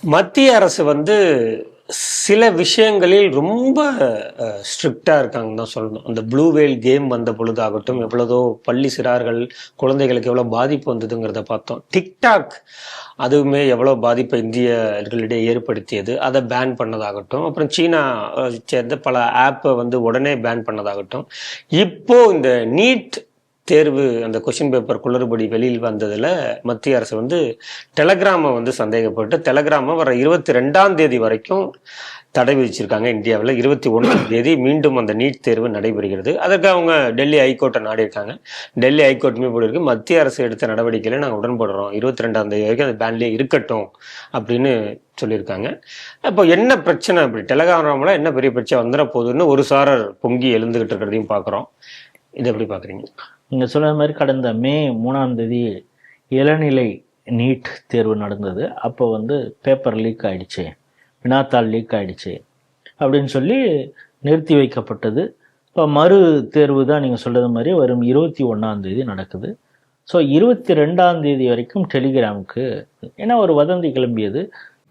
மத்திய அரசு வந்து சில விஷயங்களில் ரொம்ப ஸ்ட்ரிக்டா இருக்காங்கன்னு தான் சொல்லணும். அந்த ப்ளூ வேல் கேம் வந்த பொழுதாகட்டும், எவ்வளதோ பள்ளி சிறார்கள், குழந்தைகளுக்கு எவ்வளோ பாதிப்பு வந்ததுங்கிறத பார்த்தோம். டிக்டாக் அதுவுமே எவ்வளோ பாதிப்பை இந்தியர்களிடையே ஏற்படுத்தியது. அதை பேன் பண்ணதாகட்டும், அப்புறம் சீனா சேர்ந்த பல ஆப்பை வந்து உடனே பேன் பண்ணதாகட்டும். இப்போ இந்த நீட் தேர்வு அந்த கொஷின் பேப்பர் குளறுபடி வெளியில் வந்ததுல மத்திய அரசு வந்து டெலகிராமை வந்து சந்தேகப்பட்டு டெலகிராமை வர 22ஆம் தேதி வரைக்கும் தடை விதிச்சிருக்காங்க. இந்தியாவில் 21ஆம் தேதி மீண்டும் அந்த நீட் தேர்வு நடைபெறுகிறது. அதற்கு அவங்க டெல்லி ஹைகோர்ட்டை நாடி இருக்காங்க. டெல்லி ஹைகோர்ட்டுமே போல இருக்கு, மத்திய அரசு எடுத்த நடவடிக்கையில நாங்கள் உடன்படுறோம், 22ஆம் தேதி வரைக்கும் அந்த பேன்லேயே இருக்கட்டும் அப்படின்னு சொல்லியிருக்காங்க. அப்போ என்ன பிரச்சனை, அப்படி டெலகிராமில் என்ன பெரிய பிரச்சனை வந்துட போகுதுன்னு ஒரு சாரர் பொங்கி எழுந்துகிட்டு இருக்கிறதையும் பார்க்குறோம். இதை எப்படி பார்க்குறீங்க? நீங்கள் சொன்ன மாதிரி கடந்த மே 3ஆம் தேதி இளநிலை நீட் தேர்வு நடந்தது. அப்போ வந்து பேப்பர் லீக் ஆகிடுச்சு, வினாத்தாள் லீக் ஆகிடுச்சு அப்படின்னு சொல்லி நிறுத்தி வைக்கப்பட்டது. இப்போ மறு தேர்வு தான் நீங்கள் சொல்கிறது மாதிரி வரும் 21ஆம் தேதி நடக்குது. ஸோ 22ஆம் தேதி வரைக்கும் டெலிகிராமுக்கு ஏன்னா ஒரு வதந்தி கிளம்பியது,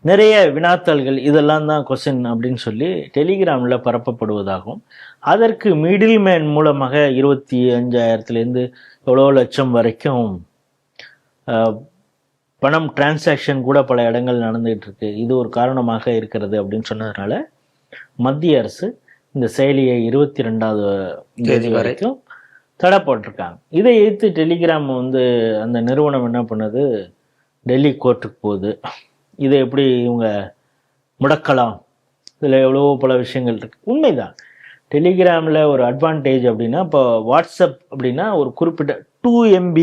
நிறைய வினாத்தாள்கள் இதெல்லாம் தான் கொஸ்டின் அப்படின்னு சொல்லி டெலிகிராமில் பரப்பப்படுவதாகவும், அதற்கு மிடில் மேன் மூலமாக 25,000 எவ்வளோ லட்சம் வரைக்கும் பணம் டிரான்சாக்ஷன் கூட பல இடங்கள் நடந்துகிட்டு இருக்கு, இது ஒரு காரணமாக இருக்கிறது அப்படின்னு சொன்னதுனால மத்திய அரசு இந்த செயலியை 22ஆம் தேதி வரைக்கும் தடை போட்டிருக்காங்க. இதை எதிர்த்து டெலிகிராம் வந்து அந்த நிறுவனம் என்ன பண்ணுது, டெல்லி கோர்ட்டுக்கு போகுது. இதை எப்படி இவங்க முடக்கலாம், இதில் எவ்வளோ பல விஷயங்கள் இருக்குது. உண்மைதான், டெலிகிராமில் ஒரு அட்வான்டேஜ் அப்படின்னா, இப்போ வாட்ஸ்அப் அப்படின்னா ஒரு குறிப்பிட்ட 2 MB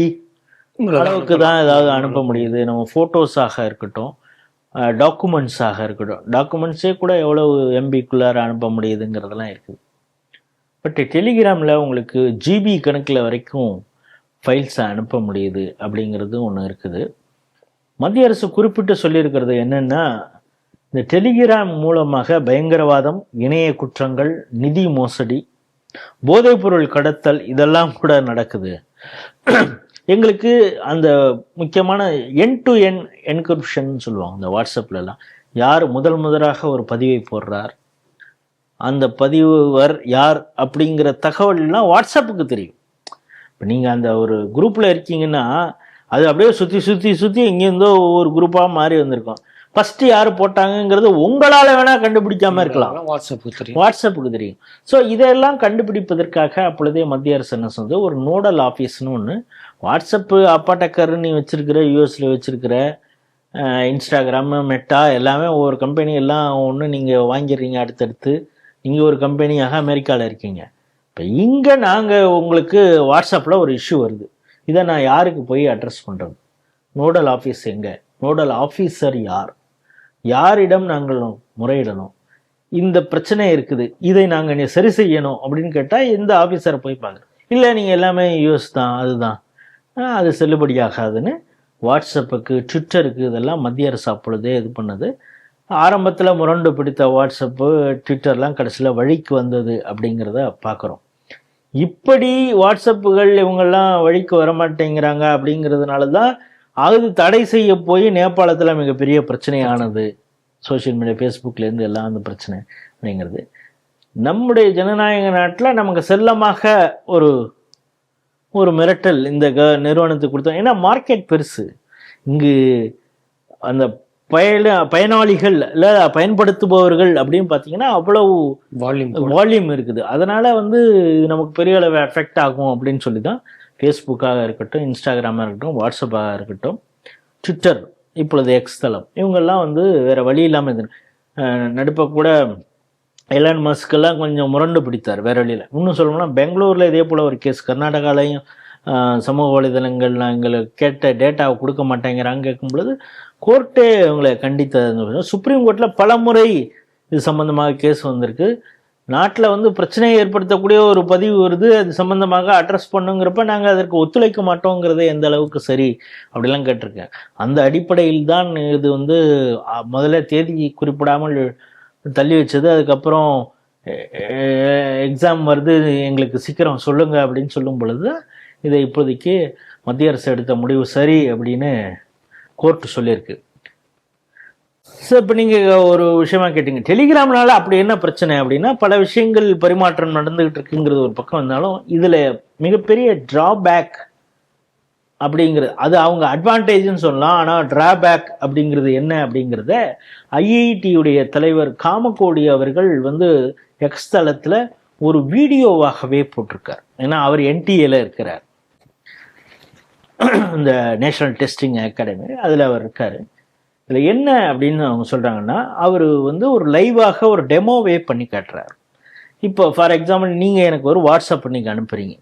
அளவுக்கு தான் ஏதாவது அனுப்ப முடியுது. நம்ம ஃபோட்டோஸாக இருக்கட்டும், டாக்குமெண்ட்ஸாக இருக்கட்டும், டாக்குமெண்ட்ஸே கூட எவ்வளவு MBக்குள்ளார அனுப்ப முடியுதுங்கிறதெல்லாம் இருக்குது. பட் டெலிகிராமில் உங்களுக்கு GB கணக்கில் வரைக்கும் ஃபைல்ஸை அனுப்ப முடியுது அப்படிங்கிறது ஒன்று இருக்குது. மத்திய அரசு குறிப்பிட்டு சொல்லியிருக்கிறது என்னென்னா, இந்த டெலிகிராம் மூலமாக பயங்கரவாதம், இணைய குற்றங்கள், நிதி மோசடி, போதைப்பொருள் கடத்தல் இதெல்லாம் கூட நடக்குது. எங்களுக்கு அந்த முக்கியமான என் டு என் என்கிரிப்ஷன் சொல்லுவாங்க இந்த வாட்ஸ்அப்லலாம். யார் முதலாக ஒரு பதிவை போடுறார், அந்த பதிவுவர் யார் அப்படிங்கிற தகவல்லாம் வாட்ஸ்அப்புக்கு தெரியும். இப்போ நீங்கள் அந்த ஒரு குரூப்பில் இருக்கீங்கன்னா அது அப்படியே சுற்றி இங்கேருந்தோ ஒவ்வொரு குரூப்பாக மாறி வந்திருக்கும். ஃபஸ்ட்டு யார் போட்டாங்கங்கிறது உங்களால் வேணால் கண்டுபிடிக்காமல் இருக்கலாம், வாட்ஸ்அப்புக்கு தெரியும். ஸோ இதெல்லாம் கண்டுபிடிப்பதற்காக அப்பொழுதே மத்திய அரசு என்ன சொல்றது, ஒரு நோடல் ஆஃபீஸ்னு ஒன்று, வாட்ஸ்அப்பு அப்பாட்டக்கர் நீ வச்சுருக்கிற, யூஎஸில் வச்சுருக்கிற இன்ஸ்டாகிராமு, மெட்டா எல்லாமே ஒவ்வொரு கம்பெனி எல்லாம் ஒன்று நீங்கள் வாங்கிடுறீங்க. அடுத்தடுத்து நீங்கள் ஒரு கம்பெனியாக அமெரிக்காவில் இருக்கீங்க. இப்போ இங்கே நாங்கள் உங்களுக்கு வாட்ஸ்அப்பில் ஒரு இஷ்யூ வருது, இதை நான் யாருக்கு போய் அட்ரஸ் பண்ணுறது, நோடல் ஆஃபீஸ் எங்கே, நோடல் ஆஃபீஸர் யார், யாரிடம் நாங்கள் முறையிடணும், இந்த பிரச்சனை இருக்குது, இதை நாங்கள் சரி செய்யணும் அப்படின்னு கேட்டால் இந்த ஆஃபீஸரை போய் பார்க்குறோம். இல்லை நீங்கள் எல்லாமே யூஎஸ் தான், அதுதான், அது செல்லுபடியாகாதுன்னு வாட்ஸ்அப்புக்கு, ட்விட்டருக்கு இதெல்லாம் மத்திய அரசு அப்பொழுதே இது பண்ணது. ஆரம்பத்தில் முரண்டு பிடித்த வாட்ஸ்அப்பு, ட்விட்டர்லாம் கடைசியில் வழிக்கு வந்தது அப்படிங்கிறத பார்க்குறோம். இப்படி வாட்ஸ்அப்புகள் இவங்கெல்லாம் வழிக்கு வரமாட்டேங்கிறாங்க அப்படிங்கிறதுனால தான் அது தடை செய்ய போய் நேபாளத்தில் மிகப்பெரிய பிரச்சனையானது. சோஷியல் மீடியா, ஃபேஸ்புக்லேருந்து எல்லாம் அந்த பிரச்சனை அப்படிங்கிறது. நம்முடைய ஜனநாயக நாட்டில் நமக்கு செல்லமாக ஒரு ஒரு மிரட்டல் இந்த நிறுவனத்துக்கு கொடுத்தோம். ஏன்னா மார்க்கெட் பெருசு, இங்கு அந்த பயனாளிகள் இல்லை பயன்படுத்துபவர்கள் அப்படின்னு பார்த்தீங்கன்னா அவ்வளவு வால்யூம் இருக்குது. அதனால் வந்து இது நமக்கு பெரிய அளவு எஃபெக்ட் ஆகும் அப்படின்னு சொல்லி தான் ஃபேஸ்புக்காக இருக்கட்டும், இன்ஸ்டாகிராமாக இருக்கட்டும், வாட்ஸ்அப்பாக இருக்கட்டும், ட்விட்டர், இப்பொழுது எக்ஸ் தளம், இவங்கெல்லாம் வந்து வேறு வழி இல்லாமல் இது நடுப்ப கூட எலான் மஸ்கெல்லாம் கொஞ்சம் முரண்டு பிடித்தார் வேறு வழியில். இன்னும் சொல்லணும்னா பெங்களூரில் இதே போல் ஒரு கேஸ், கர்நாடகாலையும் சமூக வலைதளங்கள் எங்களுக்கு கேட்ட டேட்டாவை கொடுக்க மாட்டேங்கிறாங்க கேட்கும் பொழுது கோர்ட்டே அவங்களை கண்டித்தது. சுப்ரீம் கோர்ட்டில் பல முறை இது சம்பந்தமாக கேஸ் வந்திருக்கு. நாட்டில் வந்து பிரச்சனையை ஏற்படுத்தக்கூடிய ஒரு பதிவு வருது, அது சம்பந்தமாக அட்ரஸ் பண்ணுங்கிறப்ப நாங்கள் அதற்கு ஒத்துழைக்க மாட்டோங்கிறத எந்த அளவுக்கு சரி அப்படிலாம் கேட்டிருக்கேன். அந்த அடிப்படையில் தான் இது வந்து முதல்ல தேதி குறிப்பிடாமல் தள்ளி வச்சது. அதுக்கப்புறம் எக்ஸாம் வருது, எங்களுக்கு சீக்கிரம் சொல்லுங்கள் அப்படின்னு சொல்லும் பொழுது இதை இப்போதைக்கு மத்திய அரசு எடுத்த முடிவு சரி அப்படின்னு கோர்ட்டு சொல்லியிருக்கு. சார் இப்போ நீங்கள் ஒரு விஷயமா கேட்டீங்க, டெலிகிராம்னால அப்படி என்ன பிரச்சனை அப்படின்னா, பல விஷயங்கள் பரிமாற்றம் நடந்துகிட்டு இருக்குங்கிறது ஒரு பக்கம் வந்தாலும் இதில் மிகப்பெரிய டிராபேக் அப்படிங்கிறது, அது அவங்க அட்வான்டேஜ்னு சொல்லலாம், ஆனால் டிராபேக் அப்படிங்கிறது என்ன அப்படிங்கிறத ஐஐடியுடைய தலைவர் காமகோடி அவர்கள் வந்து எக்ஸ் தளத்தில் ஒரு வீடியோவாகவே போட்டிருக்கார். ஏன்னா அவர் என்டிஏல இருக்கிறார், இந்த நேஷனல் டெஸ்டிங் அகாடமி, அதில் அவர் இருக்கார். இதில் என்ன அப்படின்னு அவங்க சொல்கிறாங்கன்னா, அவர் வந்து ஒரு லைவாக ஒரு டெமோவே பண்ணி காட்டுறாரு. இப்போ ஃபார் எக்ஸாம்பிள் நீங்கள் எனக்கு ஒரு வாட்ஸ்அப் நீங்கள் அனுப்புகிறீங்க,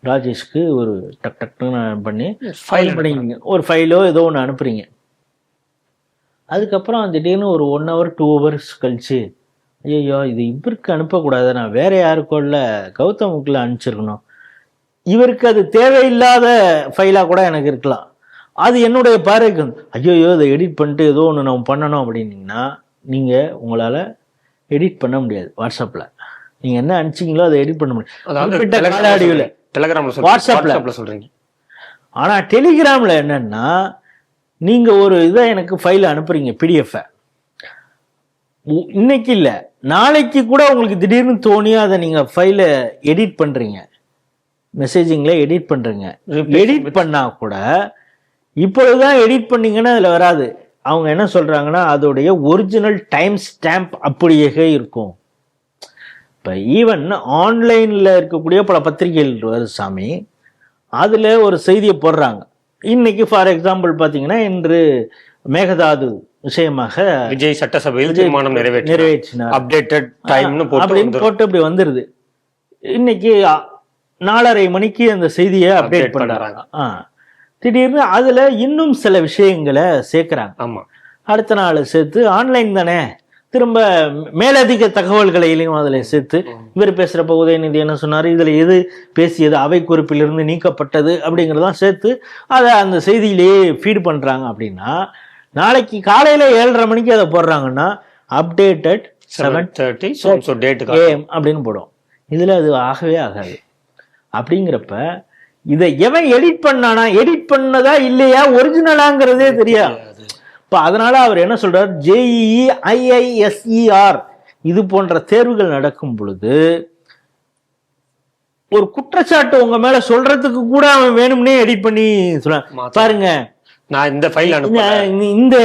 ராஜேஷ்க்கு ஒரு டக்குன்னு பண்ணி ஃபைல் பண்ணிக்கிங்க, ஒரு ஃபைலோ ஏதோ ஒன்று அனுப்புகிறீங்க. அதுக்கப்புறம் திடீர்னு ஒரு 1 hour 2 hours கழிச்சு, ஐயோ இது இவருக்கு அனுப்பக்கூடாது, நான் வேற யாருக்கோ இல்லை கௌதமுக்குள்ள அனுப்பிச்சிருக்கணும், இவருக்கு அது தேவையில்லாத ஃபைலாக கூட எனக்கு இருக்கலாம், அது என்னுடைய பார்வைக்கு ஐயோ இதை எடிட் பண்ணிட்டு ஏதோ ஒன்று நம்ம பண்ணணும் அப்படின்னீங்கன்னா நீங்கள் உங்களால் எடிட் பண்ண முடியாது. வாட்ஸ்அப்பில் நீங்கள் என்ன அனுப்பிச்சிங்களோ அதை எடிட் பண்ண முடியும், வாட்ஸ்அப்பில் சொல்கிறீங்க. ஆனால் டெலிகிராமில் என்னன்னா, நீங்கள் ஒரு இதை எனக்கு ஃபைலை அனுப்புறீங்க, பிடிஎஃப், இன்னைக்கு இல்லை நாளைக்கு கூட உங்களுக்கு திடீர்னு தோணியா அதை நீங்கள் ஃபைலை எடிட் பண்ணுறீங்க, மெசேஜிங்கில் எடிட் பண்ணுறீங்க. எடிட் பண்ணால் கூட இப்பொழுதுதான் எடிட் பண்ணீங்கன்னா அதில் வராது. அவங்க என்ன சொல்கிறாங்கன்னா, அதோடைய ஒரிஜினல் டைம் ஸ்டாம்ப் அப்படியே இருக்கும். இப்போ ஈவன் ஆன்லைனில் இருக்கக்கூடிய பல பத்திரிகைகள் வருது சாமி, அதில் ஒரு செய்தியை போடுறாங்க. இன்னைக்கு ஃபார் எக்ஸாம்பிள் பார்த்தீங்கன்னா, இன்று மேகதாது விஷயமாக விஜய் சட்டசபையில் தீர்மானம் நிறைவேற்றினார் அப்டேட்டட் டைம்னு அப்படின்னு போட்டு அப்படி வந்துருது. இன்னைக்கு 4:30 மணிக்கு அந்த செய்தியை அப்டேட் பண்ணுறாங்க. திடீர்னு அதில் இன்னும் சில விஷயங்களை சேர்க்குறாங்க. ஆமாம், அடுத்த நாள் சேர்த்து ஆன்லைன் தானே, திரும்ப மேலதிக தகவல்களையும் அதில் சேர்த்து, இவர் பேசுகிறப்ப உதயநிதி என்ன சொன்னார், இதில் எது பேசியது அவை குறிப்பிலிருந்து நீக்கப்பட்டது அப்படிங்கிறதான் சேர்த்து அதை அந்த செய்தியிலேயே ஃபீடு பண்ணுறாங்க. அப்படின்னா நாளைக்கு காலையில் 7:30 மணிக்கு அதை போடுறாங்கன்னா அப்டேட்டட் 7:30 AM அப்படின்னு போடும். இதில் அது ஆகவே ஆகாது. அப்படிங்கிறப்ப இதை எவன் எடிட் பண்ணானா, எடிட் பண்ணதா இல்லையா ஒரிஜினலாங்கிறதே தெரியாது. இப்போ அதனால அவர் என்ன சொல்றார், JEE IISER இது போன்ற தேர்வுகள் நடக்கும் பொழுது ஒரு குற்றச்சாட்டு உங்க மேல சொல்றதுக்கு கூட அவன் வேணும்னே எடிட் பண்ணி சொல்ல, பாருங்க நான் இந்த ஃபைல் இந்த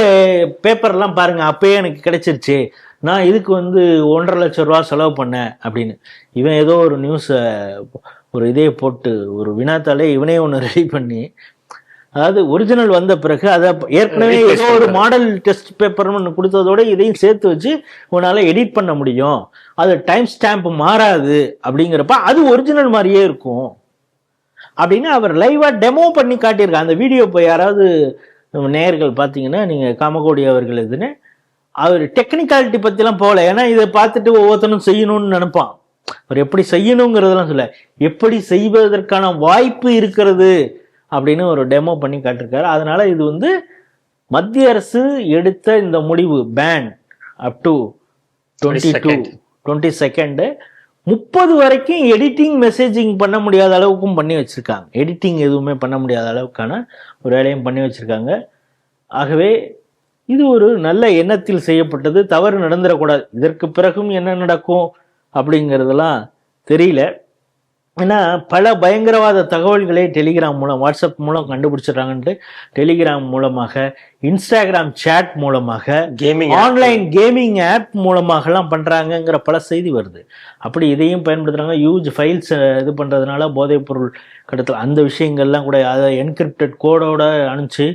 பேப்பர்லாம் பாருங்க அப்பயே எனக்கு கிடைச்சிருச்சு, நான் இதுக்கு வந்து 1.5 லட்சம் ரூபா செலவு பண்ணேன் அப்படின்னு. இவன் ஏதோ ஒரு நியூஸை ஒரு இதே போட்டு ஒரு வினாத்தாலே இவனே ஒன்று ரெடி பண்ணி, அதாவது ஒரிஜினல் வந்த பிறகு அதை ஏற்கனவே ஏதோ ஒரு மாடல் டெஸ்ட் பேப்பர்னு ஒன்று கொடுத்ததோட இதையும் சேர்த்து வச்சு உன்னால் எடிட் பண்ண முடியும், அது டைம் ஸ்டாம்ப் மாறாது அப்படிங்கிறப்ப அது ஒரிஜினல் மாதிரியே இருக்கும் அப்படின்னு அவர் லைவாக டெமோ பண்ணி காட்டியிருக்காங்க. அந்த வீடியோ இப்போ யாராவது நேயர்கள் பார்த்தீங்கன்னா, நீங்கள் காமகோடி அவர்கள் இதுன்னு அவர் டெக்னிக்காலிட்டி பற்றிலாம் போகல, ஏன்னா இதை பார்த்துட்டு ஒவ்வொருத்தனும் செய்யணும்னு நினைப்பான். அவர் எப்படி செய்யணுங்கிறதெல்லாம் சொல்ல, எப்படி செய்வதற்கான வாய்ப்பு இருக்கிறது அப்படின்னு ஒரு டெமோ பண்ணி காட்டிருக்காரு. அதனால இது வந்து மத்திய அரசு எடுத்த இந்த முடிவு பேன் அப் டு 22 30 வரைக்கும் எடிட்டிங் மெசேஜிங் பண்ண முடியாத அளவுக்கும் பண்ணி வச்சிருக்காங்க. எடிட்டிங் எதுவுமே பண்ண முடியாத அளவுக்கான ஒரு வேலையும் பண்ணி வச்சிருக்காங்க. ஆகவே இது ஒரு நல்ல எண்ணத்தில் செய்யப்பட்டது, தவறு நடந்துடக்கூடாது. இதற்கு பிறகும் என்ன நடக்கும் அப்படிங்கிறதெல்லாம் தெரியல. ஏன்னா பல பயங்கரவாத தகவல்களை டெலிகிராம் மூலம், வாட்ஸ்அப் மூலம் கண்டுபிடிச்சிடுறாங்கன்ட்டு டெலிகிராம் மூலமாக, இன்ஸ்டாகிராம் சேட் மூலமாக, ஆன்லைன் கேமிங் ஆப் மூலமாகலாம் பண்ணுறாங்கங்கிற பல செய்தி வருது. அப்படி இதையும் பயன்படுத்துகிறாங்க. யூஜ் ஃபைல்ஸ் இது பண்ணுறதுனால போதைப் பொருள் கடத்தல் அந்த விஷயங்கள்லாம் கூட அதை என்கிரிப்டட் கோடோட அனுப்பிச்சு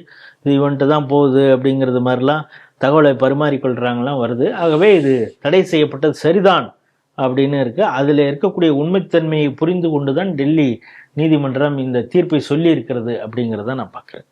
இது இவன்ட்டு தான் போகுது அப்படிங்கிறது மாதிரிலாம் தகவலை பரிமாறிக்கொள்கிறாங்கலாம் வருது. ஆகவே இது தடை செய்யப்பட்டது சரிதான் அப்படின்னு இருக்கு. அதில் இருக்கக்கூடிய உண்மைத்தன்மையை புரிந்து கொண்டு தான் டெல்லி நீதிமன்றம் இந்த தீர்ப்பை சொல்லி இருக்கிறது அப்படிங்கிறத நான் பார்க்குறேன்.